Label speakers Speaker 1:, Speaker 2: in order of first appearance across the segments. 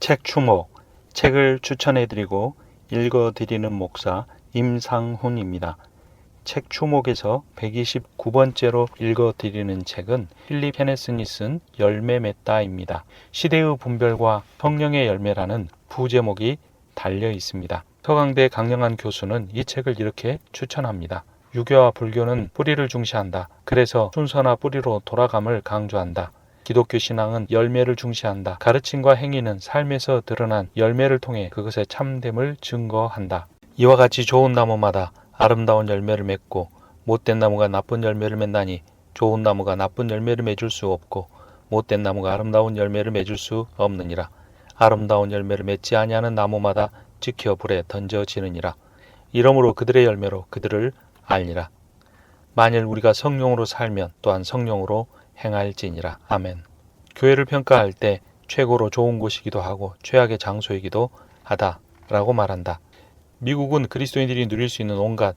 Speaker 1: 책 추모, 책을 추천해드리고 읽어드리는 목사 임상훈입니다. 책 추목에서 129번째로 읽어드리는 책은 필립 헤네슨이 쓴 열매 맺다입니다. 시대의 분별과 성령의 열매라는 부제목이 달려 있습니다. 서강대 강영한 교수는 이 책을 이렇게 추천합니다. 유교와 불교는 뿌리를 중시한다. 그래서 순서나 뿌리로 돌아감을 강조한다. 기독교 신앙은 열매를 중시한다. 가르침과 행위는 삶에서 드러난 열매를 통해 그것의 참됨을 증거한다. 이와 같이 좋은 나무마다 아름다운 열매를 맺고 못된 나무가 나쁜 열매를 맺나니 좋은 나무가 나쁜 열매를 맺을 수 없고 못된 나무가 아름다운 열매를 맺을 수 없느니라. 아름다운 열매를 맺지 아니하는 나무마다 지켜 불에 던져지느니라. 이러므로 그들의 열매로 그들을 알리라. 만일 우리가 성령으로 살면 또한 성령으로 행할지니라. 아멘. 교회를 평가할 때 최고로 좋은 곳이기도 하고 최악의 장소이기도 하다라고 말한다. 미국은 그리스도인들이 누릴 수 있는 온갖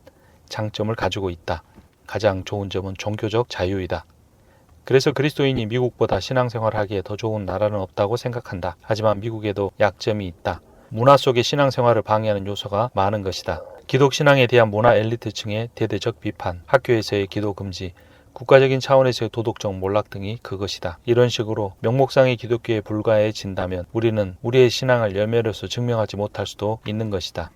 Speaker 1: 장점을 가지고 있다. 가장 좋은 점은 종교적 자유이다. 그래서 그리스도인이 미국보다 신앙생활을 하기에 더 좋은 나라는 없다고 생각한다. 하지만 미국에도 약점이 있다. 문화 속의 신앙생활을 방해하는 요소가 많은 것이다. 기독신앙에 대한 문화 엘리트층의 대대적 비판, 학교에서의 기도 금지, 국가적인 차원에서의 도덕적 몰락 등이 그것이다. 이런 식으로 명목상의 기독교에 불과해진다면 우리는 우리의 신앙을 열매로서 증명하지 못할 수도 있는 것이다.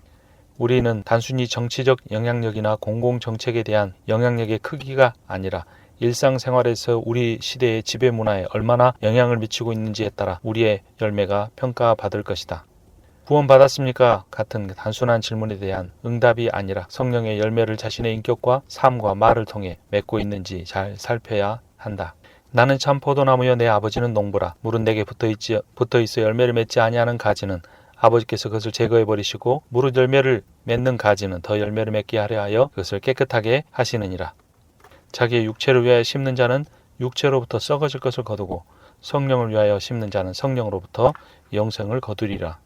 Speaker 1: 우리는 단순히 정치적 영향력이나 공공정책에 대한 영향력의 크기가 아니라 일상생활에서 우리 시대의 지배문화에 얼마나 영향을 미치고 있는지에 따라 우리의 열매가 평가받을 것이다. 구원받았습니까? 같은 단순한 질문에 대한 응답이 아니라 성령의 열매를 자신의 인격과 삶과 말을 통해 맺고 있는지 잘 살펴야 한다. 나는 참 포도나무여 내 아버지는 농부라. 물은 내게 붙어있어 열매를 맺지 아니하는 가지는 아버지께서 그것을 제거해버리시고 무릇 열매를 맺는 가지는 더 열매를 맺게 하려 하여 그것을 깨끗하게 하시느니라. 자기의 육체를 위하여 심는 자는 육체로부터 썩어질 것을 거두고 성령을 위하여 심는 자는 성령으로부터 영생을 거두리라.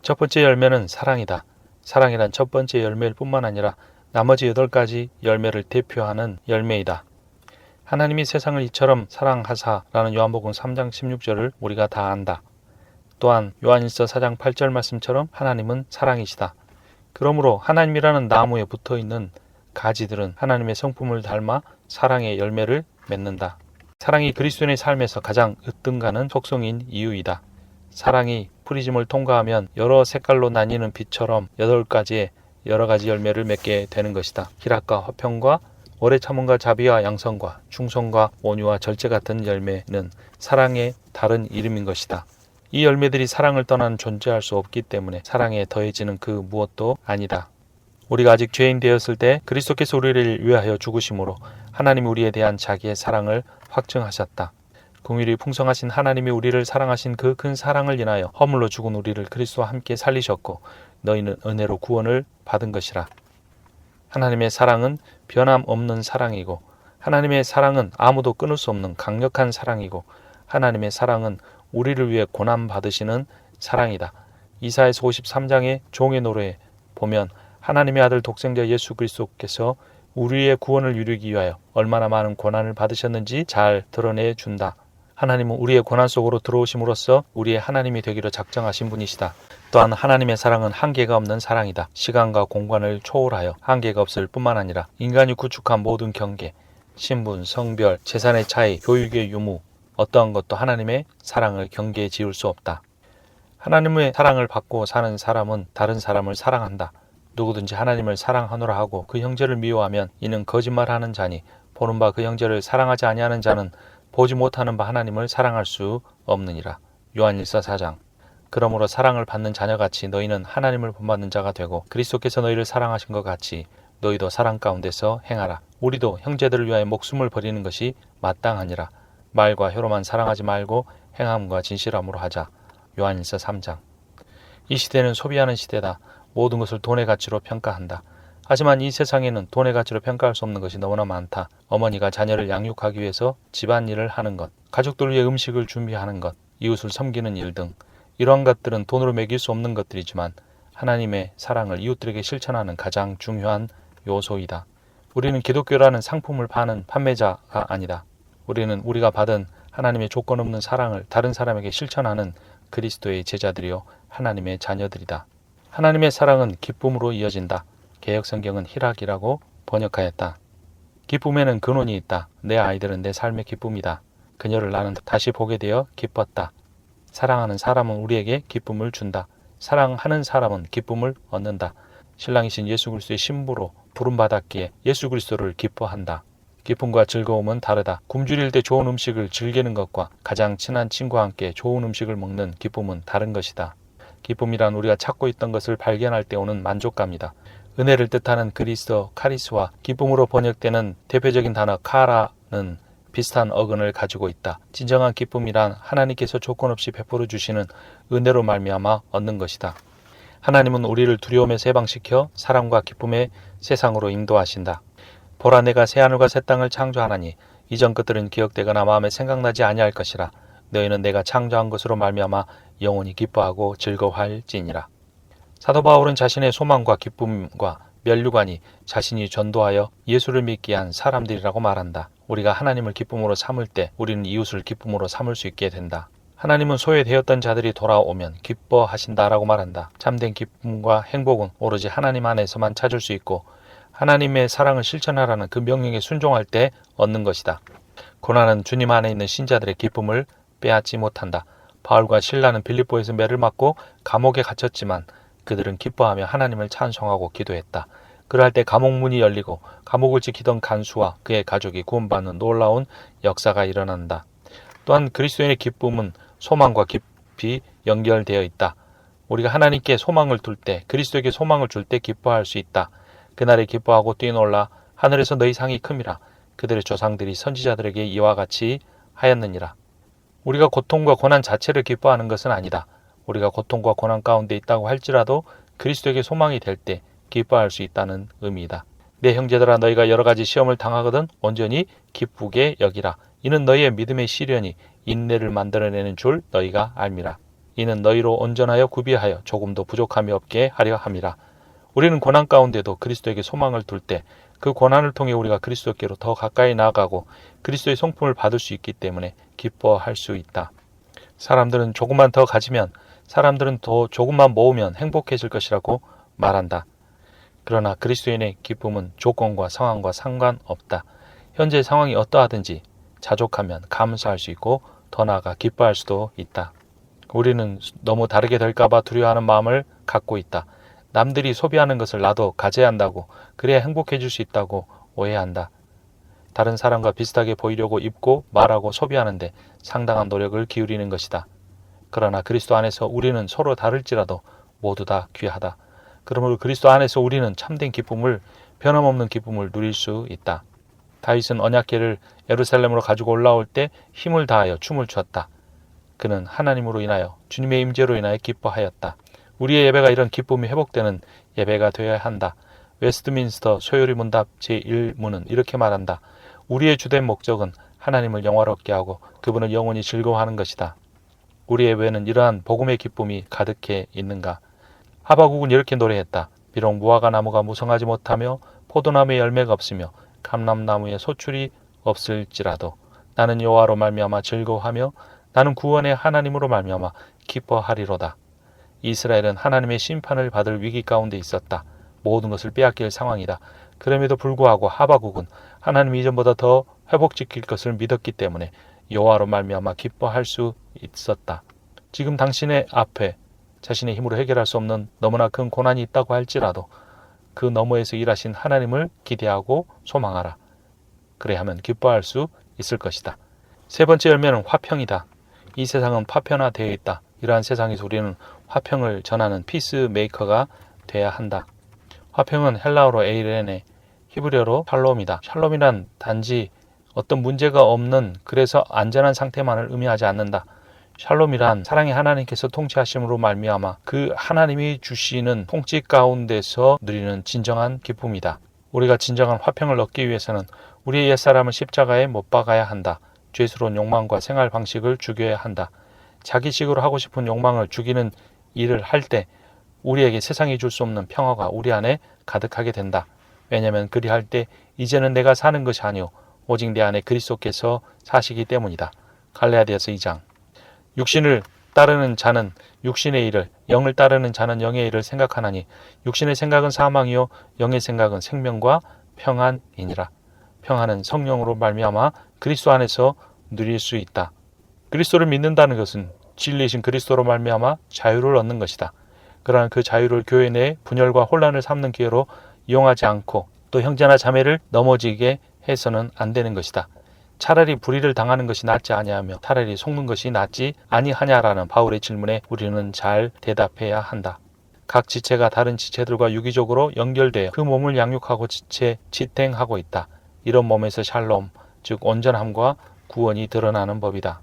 Speaker 1: 첫 번째 열매는 사랑이다. 사랑이란 첫 번째 열매일 뿐만 아니라 나머지 8가지 열매를 대표하는 열매이다. 하나님이 세상을 이처럼 사랑하사라는 요한복음 3장 16절을 우리가 다 안다. 또한 요한일서 4장 8절 말씀처럼 하나님은 사랑이시다. 그러므로 하나님이라는 나무에 붙어있는 가지들은 하나님의 성품을 닮아 사랑의 열매를 맺는다. 사랑이 그리스도인의 삶에서 가장 으뜸가는 속성인 이유이다. 사랑이 프리즘을 통과하면 여러 색깔로 나뉘는 빛처럼 8가지의 여러 가지 열매를 맺게 되는 것이다. 희락과 화평과 오래 참음과 자비와 양선과 충성과 온유와 절제 같은 열매는 사랑의 다른 이름인 것이다. 이 열매들이 사랑을 떠나는 존재할 수 없기 때문에 사랑에 더해지는 그 무엇도 아니다. 우리가 아직 죄인 되었을 때 그리스도께서 우리를 위하여 죽으심으로 하나님이 우리에 대한 자기의 사랑을 확증하셨다. 긍휼이 풍성하신 하나님이 우리를 사랑하신 그 큰 사랑을 인하여 허물로 죽은 우리를 그리스도와 함께 살리셨고 너희는 은혜로 구원을 받은 것이라. 하나님의 사랑은 변함없는 사랑이고 하나님의 사랑은 아무도 끊을 수 없는 강력한 사랑이고 하나님의 사랑은 우리를 위해 고난받으시는 사랑이다. 이사야서 53장의 종의 노래에 보면 하나님의 아들 독생자 예수 그리스도께서 우리의 구원을 이루기 위하여 얼마나 많은 고난을 받으셨는지 잘 드러내준다. 하나님은 우리의 고난 속으로 들어오심으로써 우리의 하나님이 되기로 작정하신 분이시다. 또한 하나님의 사랑은 한계가 없는 사랑이다. 시간과 공간을 초월하여 한계가 없을 뿐만 아니라 인간이 구축한 모든 경계, 신분, 성별, 재산의 차이, 교육의 유무, 어떠한 것도 하나님의 사랑을 경계에 지을 수 없다. 하나님의 사랑을 받고 사는 사람은 다른 사람을 사랑한다. 누구든지 하나님을 사랑하노라 하고 그 형제를 미워하면 이는 거짓말하는 자니 보는 바 그 형제를 사랑하지 아니하는 자는 보지 못하는 바 하나님을 사랑할 수 없느니라. 요한일서 4장. 그러므로 사랑을 받는 자녀같이 너희는 하나님을 본받는 자가 되고 그리스도께서 너희를 사랑하신 것 같이 너희도 사랑 가운데서 행하라. 우리도 형제들을 위하여 목숨을 버리는 것이 마땅하니라. 말과 혀로만 사랑하지 말고 행함과 진실함으로 하자. 요한일서 3장. 이 시대는 소비하는 시대다. 모든 것을 돈의 가치로 평가한다. 하지만 이 세상에는 돈의 가치로 평가할 수 없는 것이 너무나 많다. 어머니가 자녀를 양육하기 위해서 집안일을 하는 것, 가족들을 위해 음식을 준비하는 것, 이웃을 섬기는 일 등 이러한 것들은 돈으로 매길 수 없는 것들이지만 하나님의 사랑을 이웃들에게 실천하는 가장 중요한 요소이다. 우리는 기독교라는 상품을 파는 판매자가 아니다. 우리는 우리가 받은 하나님의 조건 없는 사랑을 다른 사람에게 실천하는 그리스도의 제자들이요 하나님의 자녀들이다. 하나님의 사랑은 기쁨으로 이어진다. 개역성경은 희락이라고 번역하였다. 기쁨에는 근원이 있다. 내 아이들은 내 삶의 기쁨이다. 그녀를 나는 다시 보게 되어 기뻤다. 사랑하는 사람은 우리에게 기쁨을 준다. 사랑하는 사람은 기쁨을 얻는다. 신랑이신 예수 그리스도의 신부로 부름받았기에 예수 그리스도를 기뻐한다. 기쁨과 즐거움은 다르다. 굶주릴 때 좋은 음식을 즐기는 것과 가장 친한 친구와 함께 좋은 음식을 먹는 기쁨은 다른 것이다. 기쁨이란 우리가 찾고 있던 것을 발견할 때 오는 만족감이다. 은혜를 뜻하는 그리스어 카리스와 기쁨으로 번역되는 대표적인 단어 카라는 비슷한 어근을 가지고 있다. 진정한 기쁨이란 하나님께서 조건 없이 베풀어 주시는 은혜로 말미암아 얻는 것이다. 하나님은 우리를 두려움에서 해방시켜 사랑과 기쁨의 세상으로 인도하신다. 보라, 내가 새하늘과 새 땅을 창조하나니 이전 것들은 기억되거나 마음에 생각나지 아니할 것이라. 너희는 내가 창조한 것으로 말미암아 영원히 기뻐하고 즐거워할지니라. 사도 바울은 자신의 소망과 기쁨과 면류관이 자신이 전도하여 예수를 믿게 한 사람들이라고 말한다. 우리가 하나님을 기쁨으로 삼을 때 우리는 이웃을 기쁨으로 삼을 수 있게 된다. 하나님은 소외되었던 자들이 돌아오면 기뻐하신다라고 말한다. 참된 기쁨과 행복은 오로지 하나님 안에서만 찾을 수 있고 하나님의 사랑을 실천하라는 그 명령에 순종할 때 얻는 것이다. 고난은 주님 안에 있는 신자들의 기쁨을 빼앗지 못한다. 바울과 실라는 빌립보에서 매를 맞고 감옥에 갇혔지만 그들은 기뻐하며 하나님을 찬송하고 기도했다. 그럴 때 감옥 문이 열리고 감옥을 지키던 간수와 그의 가족이 구원받는 놀라운 역사가 일어난다. 또한 그리스도인의 기쁨은 소망과 깊이 연결되어 있다. 우리가 하나님께 소망을 둘 때, 그리스도에게 소망을 줄 때 기뻐할 수 있다. 그날에 기뻐하고 뛰놀라. 하늘에서 너희 상이 큼이라. 그들의 조상들이 선지자들에게 이와 같이 하였느니라. 우리가 고통과 고난 자체를 기뻐하는 것은 아니다. 우리가 고통과 고난 가운데 있다고 할지라도 그리스도에게 소망이 될 때 기뻐할 수 있다는 의미이다. 내 형제들아, 너희가 여러 가지 시험을 당하거든 온전히 기쁘게 여기라. 이는 너희의 믿음의 시련이 인내를 만들어내는 줄 너희가 알미라. 이는 너희로 온전하여 구비하여 조금도 부족함이 없게 하려 함이라. 우리는 고난 가운데도 그리스도에게 소망을 둘 때 그 고난을 통해 우리가 그리스도께로 더 가까이 나아가고 그리스도의 성품을 받을 수 있기 때문에 기뻐할 수 있다. 사람들은 조금만 더 가지면, 사람들은 더 조금만 모으면 행복해질 것이라고 말한다. 그러나 그리스도인의 기쁨은 조건과 상황과 상관없다. 현재 상황이 어떠하든지 자족하면 감사할 수 있고 더 나아가 기뻐할 수도 있다. 우리는 너무 다르게 될까봐 두려워하는 마음을 갖고 있다. 남들이 소비하는 것을 나도 가져야 한다고, 그래야 행복해질 수 있다고 오해한다. 다른 사람과 비슷하게 보이려고 입고 말하고 소비하는데 상당한 노력을 기울이는 것이다. 그러나 그리스도 안에서 우리는 서로 다를지라도 모두 다 귀하다. 그러므로 그리스도 안에서 우리는 참된 기쁨을, 변함없는 기쁨을 누릴 수 있다. 다윗은 언약궤를 예루살렘으로 가지고 올라올 때 힘을 다하여 춤을 추었다. 그는 하나님으로 인하여, 주님의 임재로 인하여 기뻐하였다. 우리의 예배가 이런 기쁨이 회복되는 예배가 되어야 한다. 웨스트민스터 소요리 문답 제1문은 이렇게 말한다. 우리의 주된 목적은 하나님을 영화롭게 하고 그분을 영원히 즐거워하는 것이다. 우리의 예배는 이러한 복음의 기쁨이 가득해 있는가? 하바국은 이렇게 노래했다. 비록 무화과 나무가 무성하지 못하며 포도나무에 열매가 없으며 감람나무에 소출이 없을지라도 나는 여호와로 말미암아 즐거워하며 나는 구원의 하나님으로 말미암아 기뻐하리로다. 이스라엘은 하나님의 심판을 받을 위기 가운데 있었다. 모든 것을 빼앗길 상황이다. 그럼에도 불구하고 하바국은 하나님이 이전보다 더 회복시킬 것을 믿었기 때문에 여호와로 말미암아 기뻐할 수 있었다. 지금 당신의 앞에 자신의 힘으로 해결할 수 없는 너무나 큰 고난이 있다고 할지라도 그 너머에서 일하신 하나님을 기대하고 소망하라. 그래야 하면 기뻐할 수 있을 것이다. 세 번째 열매는 화평이다. 이 세상은 파편화되어 있다. 이러한 세상에서 우리는 화평을 전하는 피스메이커가 돼야 한다. 화평은 헬라어로 에이레네, 히브리어로 샬롬이다. 샬롬이란 단지 어떤 문제가 없는, 그래서 안전한 상태만을 의미하지 않는다. 샬롬이란 사랑의 하나님께서 통치하심으로 말미암아 그 하나님이 주시는 통치 가운데서 누리는 진정한 기쁨이다. 우리가 진정한 화평을 얻기 위해서는 우리의 옛사람을 십자가에 못 박아야 한다. 죄스러운 욕망과 생활 방식을 죽여야 한다. 자기식으로 하고 싶은 욕망을 죽이는 일을 할 때 우리에게 세상이 줄 수 없는 평화가 우리 안에 가득하게 된다. 왜냐하면 그리할 때 이제는 내가 사는 것이 아니오 오직 내 안에 그리스도께서 사시기 때문이다. 갈라디아서 2장. 육신을 따르는 자는 육신의 일을, 영을 따르는 자는 영의 일을 생각하나니 육신의 생각은 사망이요 영의 생각은 생명과 평안이니라. 평안은 성령으로 말미암아 그리스도 안에서 누릴 수 있다. 그리스도를 믿는다는 것은 진리이신 그리스도로 말미암아 자유를 얻는 것이다. 그러나 그 자유를 교회 내에 분열과 혼란을 삼는 기회로 이용하지 않고 또 형제나 자매를 넘어지게 해서는 안 되는 것이다. 차라리 불의를 당하는 것이 낫지 아니하며 차라리 속는 것이 낫지 아니하냐라는 바울의 질문에 우리는 잘 대답해야 한다. 각 지체가 다른 지체들과 유기적으로 연결되어 그 몸을 양육하고 지탱하고 있다. 이런 몸에서 샬롬, 즉 온전함과 구원이 드러나는 법이다.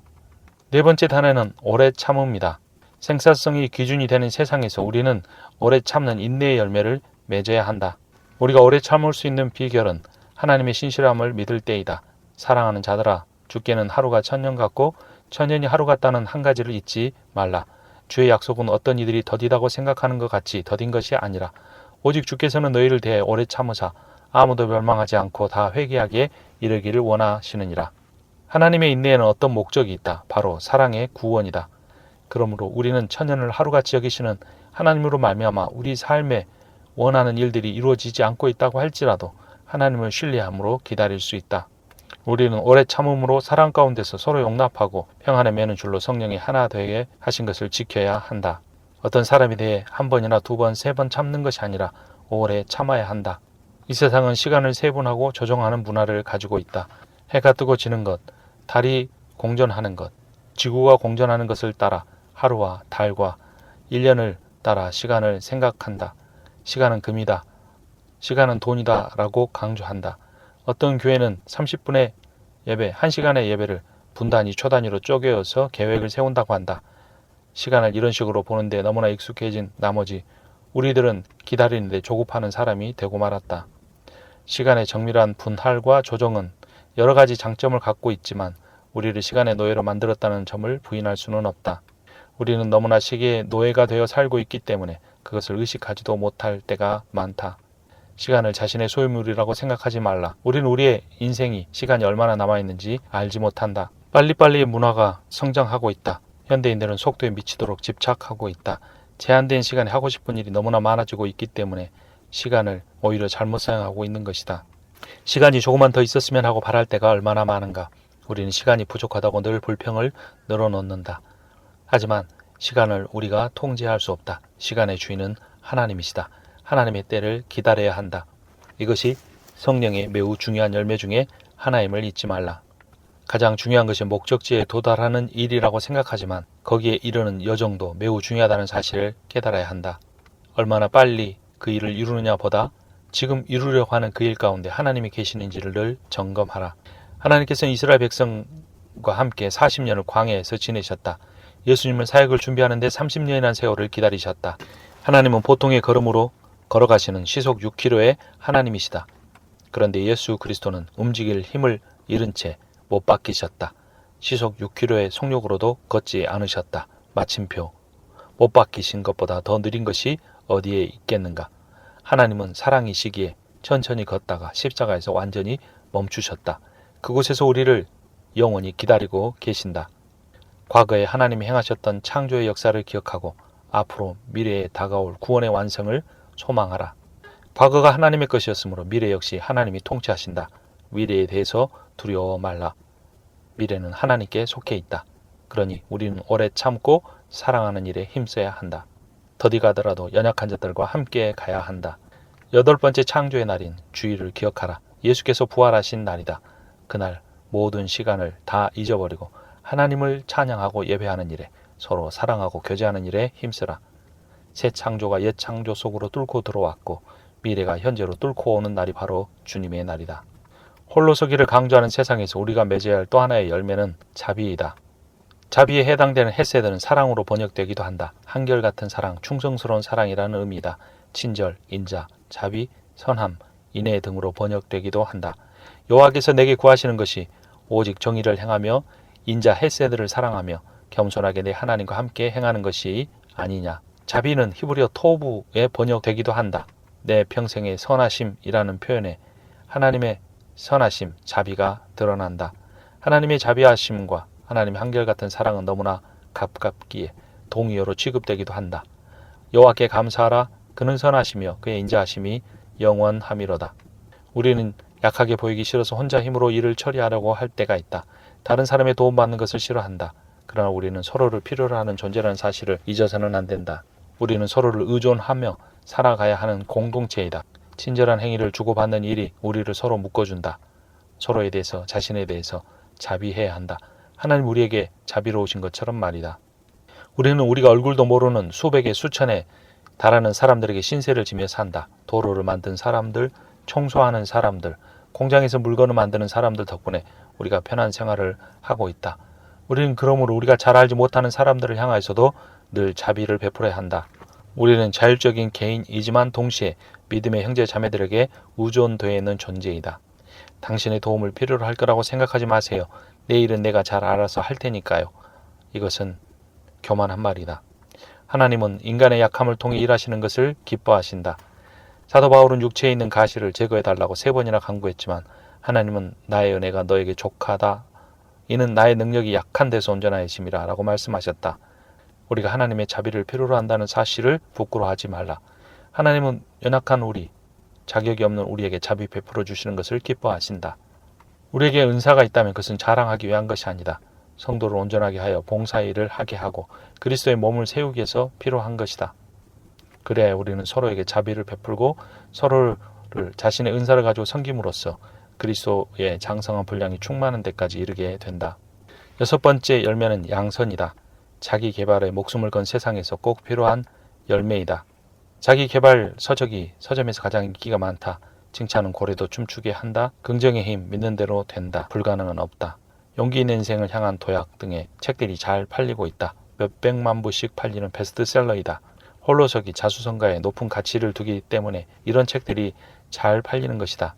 Speaker 1: 네 번째 단어는 오래 참음이다. 생산성이 기준이 되는 세상에서 우리는 오래 참는 인내의 열매를 맺어야 한다. 우리가 오래 참을 수 있는 비결은 하나님의 신실함을 믿을 때이다. 사랑하는 자들아, 주께는 하루가 천년 같고 천년이 하루 같다는 한 가지를 잊지 말라. 주의 약속은 어떤 이들이 더디다고 생각하는 것 같이 더딘 것이 아니라 오직 주께서는 너희를 대해 오래 참으사 아무도 멸망하지 않고 다 회개하기에 이르기를 원하시느니라. 하나님의 인내에는 어떤 목적이 있다. 바로 사랑의 구원이다. 그러므로 우리는 천년을 하루같이 여기시는 하나님으로 말미암아 우리 삶에 원하는 일들이 이루어지지 않고 있다고 할지라도 하나님을 신뢰함으로 기다릴 수 있다. 우리는 오래 참음으로 사랑 가운데서 서로 용납하고 평안에 매는 줄로 성령이 하나 되게 하신 것을 지켜야 한다. 어떤 사람에 대해 한 번이나 두 번, 세 번 참는 것이 아니라 오래 참아야 한다. 이 세상은 시간을 세분하고 조정하는 문화를 가지고 있다. 해가 뜨고 지는 것, 달이 공전하는 것, 지구가 공전하는 것을 따라 하루와 달과 1년을 따라 시간을 생각한다. 시간은 금이다. 시간은 돈이다 라고 강조한다. 어떤 교회는 30분의 예배, 1시간의 예배를 분단위, 초단위로 쪼개어서 계획을 세운다고 한다. 시간을 이런 식으로 보는데 너무나 익숙해진 나머지 우리들은 기다리는데 조급하는 사람이 되고 말았다. 시간의 정밀한 분할과 조정은 여러 가지 장점을 갖고 있지만 우리를 시간의 노예로 만들었다는 점을 부인할 수는 없다. 우리는 너무나 시계의 노예가 되어 살고 있기 때문에 그것을 의식하지도 못할 때가 많다. 시간을 자신의 소유물이라고 생각하지 말라. 우리는 우리의 인생이 시간이 얼마나 남아있는지 알지 못한다. 빨리빨리 문화가 성장하고 있다. 현대인들은 속도에 미치도록 집착하고 있다. 제한된 시간에 하고 싶은 일이 너무나 많아지고 있기 때문에 시간을 오히려 잘못 사용하고 있는 것이다. 시간이 조금만 더 있었으면 하고 바랄 때가 얼마나 많은가. 우리는 시간이 부족하다고 늘 불평을 늘어놓는다. 하지만 시간을 우리가 통제할 수 없다. 시간의 주인은 하나님이시다. 하나님의 때를 기다려야 한다. 이것이 성령의 매우 중요한 열매 중에 하나임을 잊지 말라. 가장 중요한 것이 목적지에 도달하는 일이라고 생각하지만 거기에 이르는 여정도 매우 중요하다는 사실을 깨달아야 한다. 얼마나 빨리 그 일을 이루느냐 보다 지금 이루려고 하는 그 일 가운데 하나님이 계시는지를 늘 점검하라. 하나님께서는 이스라엘 백성과 함께 40년을 광야에서 지내셨다. 예수님은 사역을 준비하는데 30년이라는 세월을 기다리셨다. 하나님은 보통의 걸음으로 걸어가시는 시속 6km의 하나님이시다. 그런데 예수 그리스도는 움직일 힘을 잃은 채 못 박히셨다. 시속 6km의 속력으로도 걷지 않으셨다. 마침표. 못 박히신 것보다 더 느린 것이 어디에 있겠는가. 하나님은 사랑이시기에 천천히 걷다가 십자가에서 완전히 멈추셨다. 그곳에서 우리를 영원히 기다리고 계신다. 과거에 하나님이 행하셨던 창조의 역사를 기억하고 앞으로 미래에 다가올 구원의 완성을 소망하라. 과거가 하나님의 것이었으므로 미래 역시 하나님이 통치하신다. 미래에 대해서 두려워 말라. 미래는 하나님께 속해 있다. 그러니 우리는 오래 참고 사랑하는 일에 힘써야 한다. 더디 가더라도 연약한 자들과 함께 가야 한다. 8번째 창조의 날인 주일을 기억하라. 예수께서 부활하신 날이다. 그날 모든 시간을 다 잊어버리고 하나님을 찬양하고 예배하는 일에 서로 사랑하고 교제하는 일에 힘쓰라. 새 창조가 옛 창조 속으로 뚫고 들어왔고 미래가 현재로 뚫고 오는 날이 바로 주님의 날이다. 홀로 서기를 강조하는 세상에서 우리가 맺어야 할 또 하나의 열매는 자비이다. 자비에 해당되는 헤세드는 사랑으로 번역되기도 한다. 한결같은 사랑, 충성스러운 사랑이라는 의미이다. 친절, 인자, 자비, 선함, 인애 등으로 번역되기도 한다. 여호와께서 내게 구하시는 것이 오직 정의를 행하며 인자 헤세드를 사랑하며 겸손하게 내 하나님과 함께 행하는 것이 아니냐. 자비는 히브리어 토부에 번역되기도 한다. 내 평생의 선하심이라는 표현에 하나님의 선하심, 자비가 드러난다. 하나님의 자비하심과 하나님의 한결같은 사랑은 너무나 가깝기에 동의어로 취급되기도 한다. 여호와께 감사하라. 그는 선하시며 그의 인자하심이 영원함이로다. 우리는 약하게 보이기 싫어서 혼자 힘으로 일을 처리하려고 할 때가 있다. 다른 사람의 도움받는 것을 싫어한다. 그러나 우리는 서로를 필요로 하는 존재라는 사실을 잊어서는 안 된다. 우리는 서로를 의존하며 살아가야 하는 공동체이다. 친절한 행위를 주고받는 일이 우리를 서로 묶어준다. 서로에 대해서, 자신에 대해서 자비해야 한다. 하나님 우리에게 자비로우신 것처럼 말이다. 우리는 우리가 얼굴도 모르는 수백에 수천에 달하는 사람들에게 신세를 지며 산다. 도로를 만든 사람들, 청소하는 사람들, 공장에서 물건을 만드는 사람들 덕분에 우리가 편한 생활을 하고 있다. 우리는 그러므로 우리가 잘 알지 못하는 사람들을 향하여서도 늘 자비를 베풀어야 한다. 우리는 자율적인 개인이지만 동시에 믿음의 형제 자매들에게 의존되어 있는 존재이다. 당신의 도움을 필요로 할 거라고 생각하지 마세요. 내 일은 내가 잘 알아서 할 테니까요. 이것은 교만한 말이다. 하나님은 인간의 약함을 통해 일하시는 것을 기뻐하신다. 사도 바울은 육체에 있는 가시를 제거해달라고 3번이나 간구했지만 하나님은 나의 은혜가 너에게 족하다. 이는 나의 능력이 약한 데서 온전하심이라 라고 말씀하셨다. 우리가 하나님의 자비를 필요로 한다는 사실을 부끄러워하지 말라. 하나님은 연약한 우리, 자격이 없는 우리에게 자비 베풀어 주시는 것을 기뻐하신다. 우리에게 은사가 있다면 그것은 자랑하기 위한 것이 아니다. 성도를 온전하게 하여 봉사일을 하게 하고 그리스도의 몸을 세우기 위해서 필요한 것이다. 그래야 우리는 서로에게 자비를 베풀고 서로를 자신의 은사를 가지고 섬김으로써 그리스도의 장성한 분량이 충만한 데까지 이르게 된다. 6번째 열매는 양선이다. 자기 개발에 목숨을 건 세상에서 꼭 필요한 열매이다. 자기 개발 서적이 서점에서 가장 인기가 많다. 칭찬은 고래도 춤추게 한다. 긍정의 힘, 믿는 대로 된다. 불가능은 없다. 용기 있는 인생을 향한 도약 등의 책들이 잘 팔리고 있다. 몇백만 부씩 팔리는 베스트셀러이다. 홀로서기, 자수성가에 높은 가치를 두기 때문에 이런 책들이 잘 팔리는 것이다.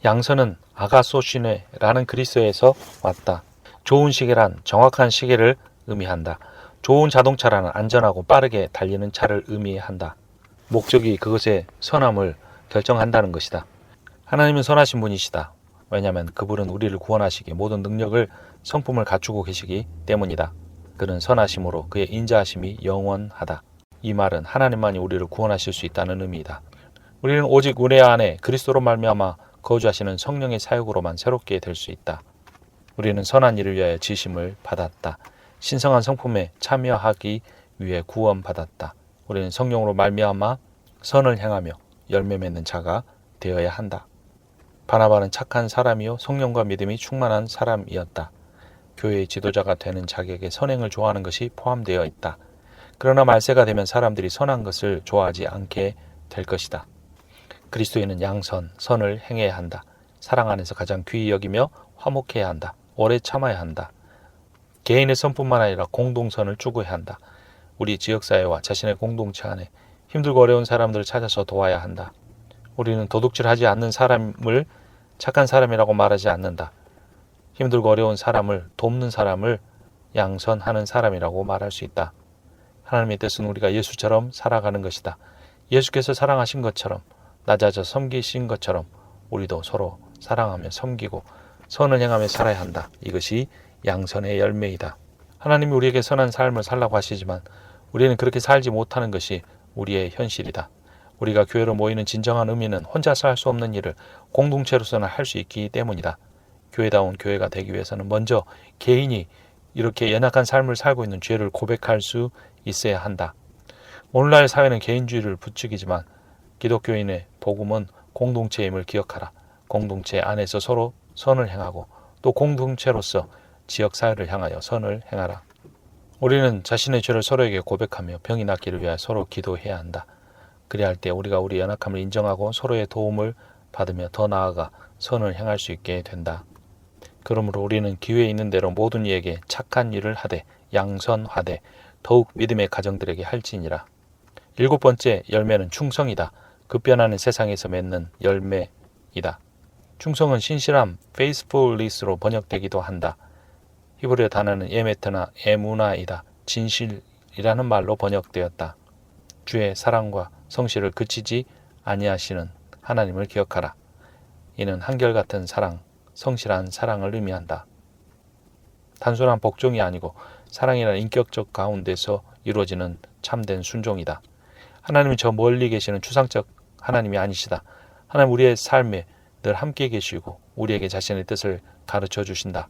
Speaker 1: 양선은 아가소시네라는 그리스어에서 왔다. 좋은 시계란 정확한 시계를 의미한다. 좋은 자동차라는 안전하고 빠르게 달리는 차를 의미한다. 목적이 그것의 선함을 결정한다는 것이다. 하나님은 선하신 분이시다. 왜냐하면 그분은 우리를 구원하시기에 모든 능력을, 성품을 갖추고 계시기 때문이다. 그는 선하심으로 그의 인자하심이 영원하다. 이 말은 하나님만이 우리를 구원하실 수 있다는 의미이다. 우리는 오직 은혜 안에 그리스도로 말미암아 거주하시는 성령의 사역으로만 새롭게 될 수 있다. 우리는 선한 일을 위하여 지심을 받았다. 신성한 성품에 참여하기 위해 구원받았다. 우리는 성령으로 말미암아 선을 행하며 열매 맺는 자가 되어야 한다. 바나바는 착한 사람이요 성령과 믿음이 충만한 사람이었다. 교회의 지도자가 되는 자격에 선행을 좋아하는 것이 포함되어 있다. 그러나 말세가 되면 사람들이 선한 것을 좋아하지 않게 될 것이다. 그리스도인은 양선, 선을 행해야 한다. 사랑 안에서 가장 귀히 여기며 화목해야 한다. 오래 참아야 한다. 개인의 선뿐만 아니라 공동선을 추구해야 한다. 우리 지역사회와 자신의 공동체 안에 힘들고 어려운 사람들을 찾아서 도와야 한다. 우리는 도둑질하지 않는 사람을 착한 사람이라고 말하지 않는다. 힘들고 어려운 사람을 돕는 사람을 양선하는 사람이라고 말할 수 있다. 하나님의 뜻은 우리가 예수처럼 살아가는 것이다. 예수께서 사랑하신 것처럼 낮아져 섬기신 것처럼 우리도 서로 사랑하며 섬기고 선을 행하며 살아야 한다. 이것이 양선의 열매이다. 하나님이 우리에게 선한 삶을 살라고 하시지만 우리는 그렇게 살지 못하는 것이 우리의 현실이다. 우리가 교회로 모이는 진정한 의미는 혼자서 할 수 없는 일을 공동체로서는 할 수 있기 때문이다. 교회다운 교회가 되기 위해서는 먼저 개인이 이렇게 연약한 삶을 살고 있는 죄를 고백할 수 있어야 한다. 오늘날 사회는 개인주의를 부추기지만 기독교인의 복음은 공동체임을 기억하라. 공동체 안에서 서로 선을 행하고 또 공동체로서 지역사회를 향하여 선을 행하라. 우리는 자신의 죄를 서로에게 고백하며 병이 낫기를 위하여 서로 기도해야 한다. 그래야 할 때 우리가 우리 연약함을 인정하고 서로의 도움을 받으며 더 나아가 선을 행할 수 있게 된다. 그러므로 우리는 기회 있는 대로 모든 이에게 착한 일을 하되 양선하되 더욱 믿음의 가정들에게 할지니라. 7번째 열매는 충성이다. 급변하는 세상에서 맺는 열매이다. 충성은 신실함, faithfulness로 번역되기도 한다. 히브리어 단어는 에메트나 에무나이다. 진실이라는 말로 번역되었다. 주의 사랑과 성실을 그치지 아니하시는 하나님을 기억하라. 이는 한결같은 사랑, 성실한 사랑을 의미한다. 단순한 복종이 아니고 사랑이라는 인격적 가운데서 이루어지는 참된 순종이다. 하나님은 저 멀리 계시는 추상적 하나님이 아니시다. 하나님 우리의 삶에 늘 함께 계시고 우리에게 자신의 뜻을 가르쳐 주신다.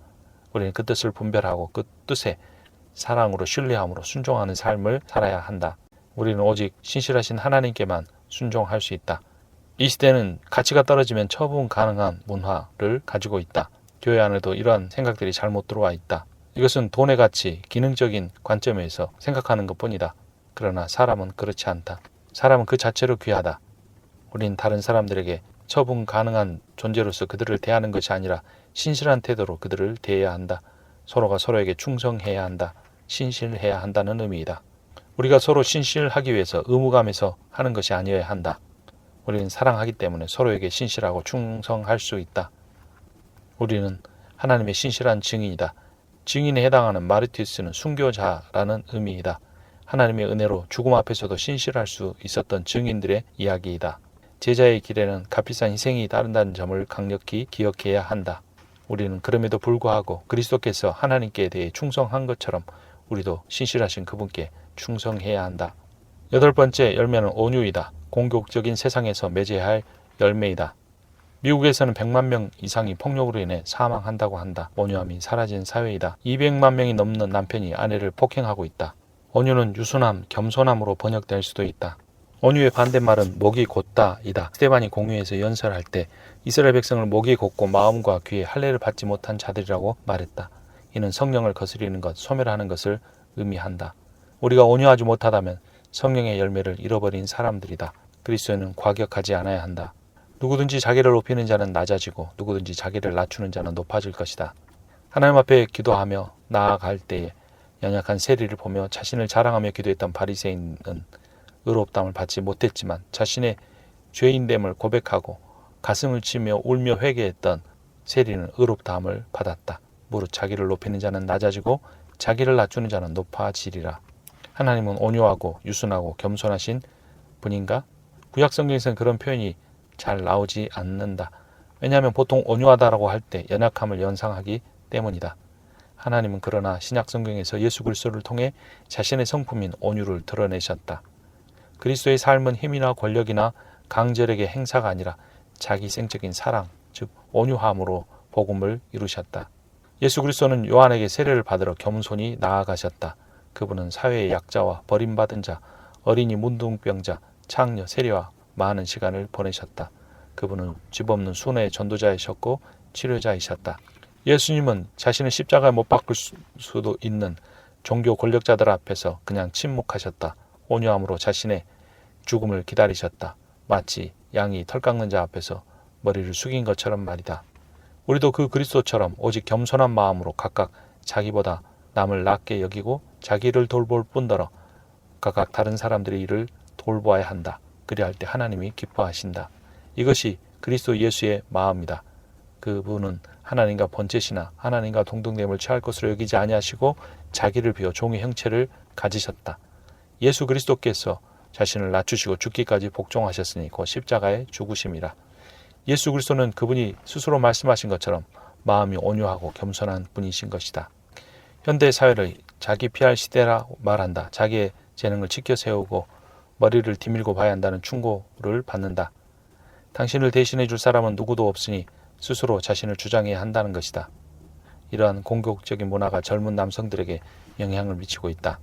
Speaker 1: 우리는 그 뜻을 분별하고 그 뜻에 사랑으로 신뢰함으로 순종하는 삶을 살아야 한다. 우리는 오직 신실하신 하나님께만 순종할 수 있다. 이 시대는 가치가 떨어지면 처분 가능한 문화를 가지고 있다. 교회 안에도 이러한 생각들이 잘못 들어와 있다. 이것은 돈의 가치, 기능적인 관점에서 생각하는 것뿐이다. 그러나 사람은 그렇지 않다. 사람은 그 자체로 귀하다. 우린 다른 사람들에게 처분 가능한 존재로서 그들을 대하는 것이 아니라 신실한 태도로 그들을 대해야 한다. 서로가 서로에게 충성해야 한다. 신실해야 한다는 의미이다. 우리가 서로 신실하기 위해서 의무감에서 하는 것이 아니어야 한다. 우리는 사랑하기 때문에 서로에게 신실하고 충성할 수 있다. 우리는 하나님의 신실한 증인이다. 증인에 해당하는 마르티스는 순교자라는 의미이다. 하나님의 은혜로 죽음 앞에서도 신실할 수 있었던 증인들의 이야기이다. 제자의 길에는 값비싼 희생이 따른다는 점을 강력히 기억해야 한다. 우리는 그럼에도 불구하고 그리스도께서 하나님께 대해 충성한 것처럼 우리도 신실하신 그분께 충성해야 한다. 8번째 열매는 온유이다. 공격적인 세상에서 맺어야 할 열매이다. 미국에서는 100만 명 이상이 폭력으로 인해 사망한다고 한다. 온유함이 사라진 사회이다. 200만 명이 넘는 남편이 아내를 폭행하고 있다. 온유는 유순함, 겸손함으로 번역될 수도 있다. 온유의 반대말은 목이 곧다이다. 스데반이 공유에서 연설할 때 이스라엘 백성을 목이 곧고 마음과 귀에 할례를 받지 못한 자들이라고 말했다. 이는 성령을 거스리는 것, 소멸하는 것을 의미한다. 우리가 온유하지 못하다면 성령의 열매를 잃어버린 사람들이다. 그리스도는 과격하지 않아야 한다. 누구든지 자기를 높이는 자는 낮아지고 누구든지 자기를 낮추는 자는 높아질 것이다. 하나님 앞에 기도하며 나아갈 때에 연약한 세리를 보며 자신을 자랑하며 기도했던 바리새인은 의롭다함을 받지 못했지만 자신의 죄인됨을 고백하고 가슴을 치며 울며 회개했던 세리는 의롭다함을 받았다. 무릇 자기를 높이는 자는 낮아지고 자기를 낮추는 자는 높아지리라. 하나님은 온유하고 유순하고 겸손하신 분인가? 구약 성경에서는 그런 표현이 잘 나오지 않는다. 왜냐하면 보통 온유하다라고 할 때 연약함을 연상하기 때문이다. 하나님은 그러나 신약 성경에서 예수 그리스도를 통해 자신의 성품인 온유를 드러내셨다. 그리스도의 삶은 힘이나 권력이나 강절에게 행사가 아니라 자기생적인 사랑, 즉 온유함으로 복음을 이루셨다. 예수 그리스도는 요한에게 세례를 받으러 겸손히 나아가셨다. 그분은 사회의 약자와 버림받은 자, 어린이 문둥병자, 창녀, 세리와 많은 시간을 보내셨다. 그분은 집 없는 순회의 전도자이셨고 치료자이셨다. 예수님은 자신의 십자가에 못 박을 수도 있는 종교 권력자들 앞에서 그냥 침묵하셨다. 온유함으로 자신의 죽음을 기다리셨다. 마치 양이 털 깎는 자 앞에서 머리를 숙인 것처럼 말이다. 우리도 그 그리스도처럼 오직 겸손한 마음으로 각각 자기보다 남을 낮게 여기고 자기를 돌볼 뿐더러 각각 다른 사람들의 일을 돌보아야 한다. 그리할 때 하나님이 기뻐하신다. 이것이 그리스도 예수의 마음이다. 그분은 하나님과 번제시나 하나님과 동등됨을 취할 것으로 여기지 아니하시고 자기를 비워 종의 형체를 가지셨다. 예수 그리스도께서 자신을 낮추시고 죽기까지 복종하셨으니 곧 십자가에 죽으심이라. 예수 그리스도는 그분이 스스로 말씀하신 것처럼 마음이 온유하고 겸손한 분이신 것이다. 현대 사회를 자기 피할 시대라 말한다. 자기의 재능을 지켜 세우고 머리를 디밀고 봐야 한다는 충고를 받는다. 당신을 대신해 줄 사람은 누구도 없으니 스스로 자신을 주장해야 한다는 것이다. 이러한 공격적인 문화가 젊은 남성들에게 영향을 미치고 있다.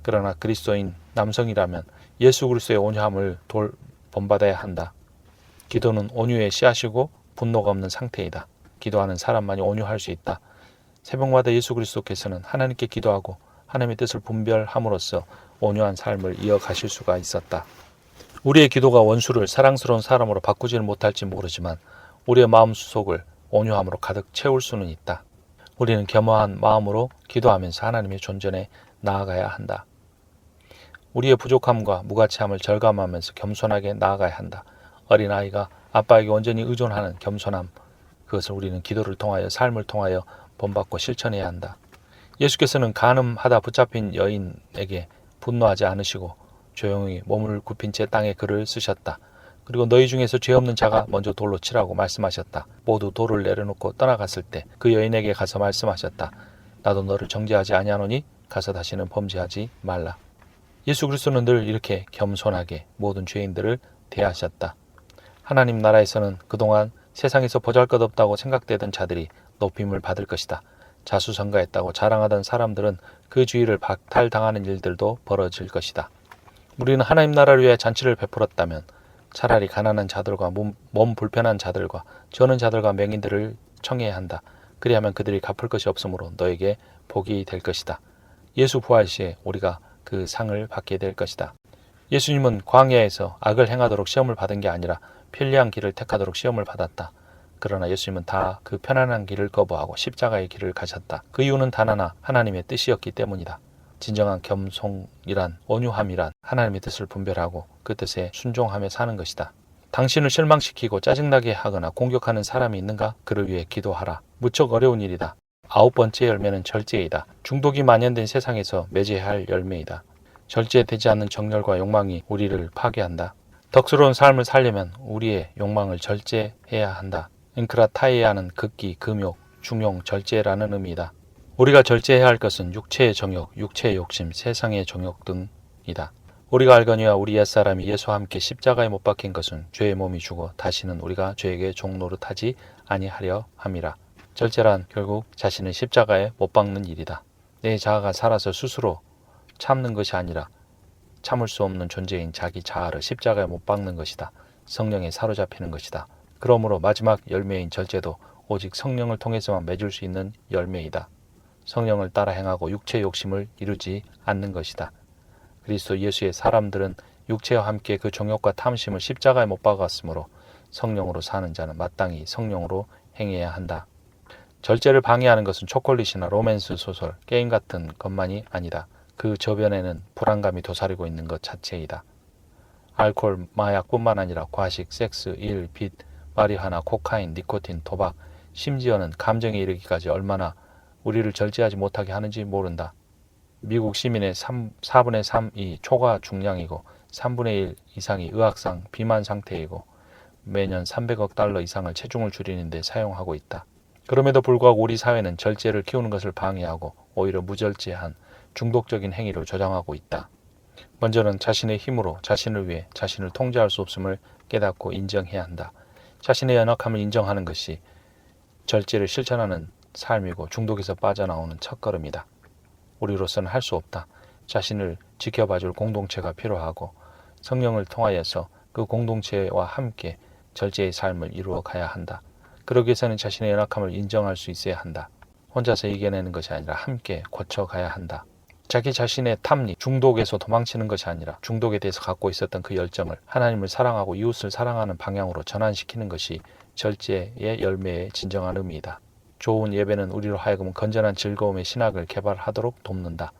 Speaker 1: 그러나 그리스도인 남성이라면 예수 그리스도의 온유함을 본받아야 한다. 기도는 온유의 씨앗이고 분노가 없는 상태이다. 기도하는 사람만이 온유할 수 있다. 새벽마다 예수 그리스도께서는 하나님께 기도하고 하나님의 뜻을 분별함으로써 온유한 삶을 이어가실 수가 있었다. 우리의 기도가 원수를 사랑스러운 사람으로 바꾸지는 못할지 모르지만 우리의 마음 수속을 온유함으로 가득 채울 수는 있다. 우리는 겸허한 마음으로 기도하면서 하나님의 존전에 나아가야 한다. 우리의 부족함과 무가치함을 절감하면서 겸손하게 나아가야 한다. 어린아이가 아빠에게 온전히 의존하는 겸손함, 그것을 우리는 기도를 통하여 삶을 통하여 본받고 실천해야 한다. 예수께서는 간음하다 붙잡힌 여인에게 분노하지 않으시고 조용히 몸을 굽힌 채 땅에 글을 쓰셨다. 그리고 너희 중에서 죄 없는 자가 먼저 돌로 치라고 말씀하셨다. 모두 돌을 내려놓고 떠나갔을 때 그 여인에게 가서 말씀하셨다. 나도 너를 정죄하지 아니하노니 가서 다시는 범죄하지 말라. 예수 그리스도는 늘 이렇게 겸손하게 모든 죄인들을 대하셨다. 하나님 나라에서는 그동안 세상에서 보잘것없다고 생각되던 자들이 높임을 받을 것이다. 자수성가했다고 자랑하던 사람들은 그 주의를 박탈당하는 일들도 벌어질 것이다. 우리는 하나님 나라를 위해 잔치를 베풀었다면 차라리 가난한 자들과 몸 불편한 자들과 저는 자들과 맹인들을 청해야 한다. 그리하면 그들이 갚을 것이 없으므로 너에게 복이 될 것이다. 예수 부활 시에 우리가 그 상을 받게 될 것이다. 예수님은 광야에서 악을 행하도록 시험을 받은 게 아니라 편리한 길을 택하도록 시험을 받았다. 그러나 예수님은 다 그 편안한 길을 거부하고 십자가의 길을 가셨다. 그 이유는 단 하나, 하나님의 뜻이었기 때문이다. 진정한 겸손이란, 온유함이란 하나님의 뜻을 분별하고 그 뜻에 순종하며 사는 것이다. 당신을 실망시키고 짜증나게 하거나 공격하는 사람이 있는가? 그를 위해 기도하라. 무척 어려운 일이다. 9번째 열매는 절제이다. 중독이 만연된 세상에서 맺어야 할 열매이다. 절제되지 않는 정열과 욕망이 우리를 파괴한다. 덕스러운 삶을 살려면 우리의 욕망을 절제해야 한다. 엔크라타이아는 극기, 금욕, 중용, 절제라는 의미이다. 우리가 절제해야 할 것은 육체의 정욕, 육체의 욕심, 세상의 정욕 등이다. 우리가 알거니와 우리 옛사람이 예수와 함께 십자가에 못 박힌 것은 죄의 몸이 죽어 다시는 우리가 죄에게 종 노릇하지 아니하려 함이라. 절제란 결국 자신을 십자가에 못 박는 일이다. 내 자아가 살아서 스스로 참는 것이 아니라 참을 수 없는 존재인 자기 자아를 십자가에 못 박는 것이다. 성령에 사로잡히는 것이다. 그러므로 마지막 열매인 절제도 오직 성령을 통해서만 맺을 수 있는 열매이다. 성령을 따라 행하고 육체의 욕심을 이루지 않는 것이다. 그리스도 예수의 사람들은 육체와 함께 그 정욕과 탐심을 십자가에 못 박았으므로 성령으로 사는 자는 마땅히 성령으로 행해야 한다. 절제를 방해하는 것은 초콜릿이나 로맨스 소설, 게임 같은 것만이 아니다. 그 저변에는 불안감이 도사리고 있는 것 자체이다. 알코올, 마약뿐만 아니라 과식, 섹스, 일, 빚, 마리화나, 코카인, 니코틴, 도박, 심지어는 감정에 이르기까지 얼마나 우리를 절제하지 못하게 하는지 모른다. 미국 시민의 4분의 3이 초과 중량이고 3분의 1 이상이 의학상 비만 상태이고 매년 300억 달러 이상을 체중을 줄이는 데 사용하고 있다. 그럼에도 불구하고 우리 사회는 절제를 키우는 것을 방해하고 오히려 무절제한 중독적인 행위를 조장하고 있다. 먼저는 자신의 힘으로 자신을 위해 자신을 통제할 수 없음을 깨닫고 인정해야 한다. 자신의 연약함을 인정하는 것이 절제를 실천하는 삶이고 중독에서 빠져나오는 첫걸음이다. 우리로서는 할 수 없다. 자신을 지켜봐줄 공동체가 필요하고 성령을 통하여서 그 공동체와 함께 절제의 삶을 이루어 가야 한다. 그러기 위해서는 자신의 연약함을 인정할 수 있어야 한다. 혼자서 이겨내는 것이 아니라 함께 고쳐가야 한다. 자기 자신의 탐닉, 중독에서 도망치는 것이 아니라 중독에 대해서 갖고 있었던 그 열정을 하나님을 사랑하고 이웃을 사랑하는 방향으로 전환시키는 것이 절제의 열매의 진정한 의미이다. 좋은 예배는 우리로 하여금 건전한 즐거움의 신학을 개발하도록 돕는다.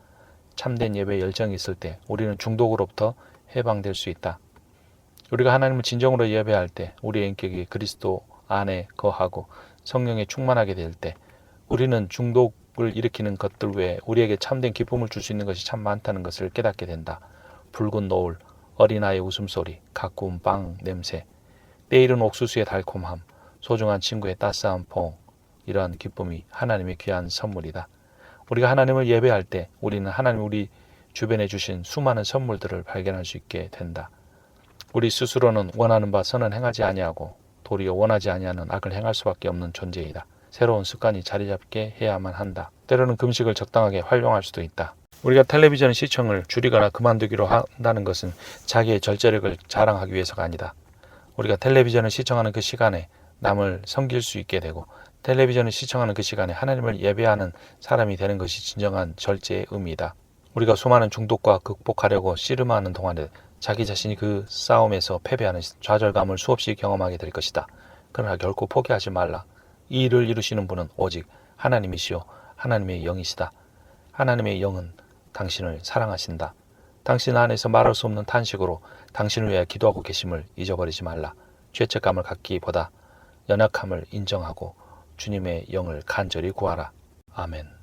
Speaker 1: 참된 예배에 열정이 있을 때 우리는 중독으로부터 해방될 수 있다. 우리가 하나님을 진정으로 예배할 때 우리의 인격이 그리스도 안에 거하고 성령에 충만하게 될 때 우리는 중독을 일으키는 것들 외에 우리에게 참된 기쁨을 줄 수 있는 것이 참 많다는 것을 깨닫게 된다. 붉은 노을, 어린아이의 웃음소리, 가꾸운 빵 냄새, 때이른 옥수수의 달콤함, 소중한 친구의 따스한 포옹, 이러한 기쁨이 하나님의 귀한 선물이다. 우리가 하나님을 예배할 때 우리는 하나님 우리 주변에 주신 수많은 선물들을 발견할 수 있게 된다. 우리 스스로는 원하는 바 선은 행하지 아니하고 도리어 원하지 아니하는 악을 행할 수밖에 없는 존재이다. 새로운 습관이 자리 잡게 해야만 한다. 때로는 금식을 적당하게 활용할 수도 있다. 우리가 텔레비전 시청을 줄이거나 그만두기로 한다는 것은 자기의 절제력을 자랑하기 위해서가 아니다. 우리가 텔레비전을 시청하는 그 시간에 남을 섬길 수 있게 되고 텔레비전을 시청하는 그 시간에 하나님을 예배하는 사람이 되는 것이 진정한 절제의 의미이다. 우리가 수많은 중독과 극복하려고 씨름하는 동안에 자기 자신이 그 싸움에서 패배하는 좌절감을 수없이 경험하게 될 것이다. 그러나 결코 포기하지 말라. 이 일을 이루시는 분은 오직 하나님이시요 하나님의 영이시다. 하나님의 영은 당신을 사랑하신다. 당신 안에서 말할 수 없는 탄식으로 당신을 위해 기도하고 계심을 잊어버리지 말라. 죄책감을 갖기보다 연약함을 인정하고 주님의 영을 간절히 구하라. 아멘.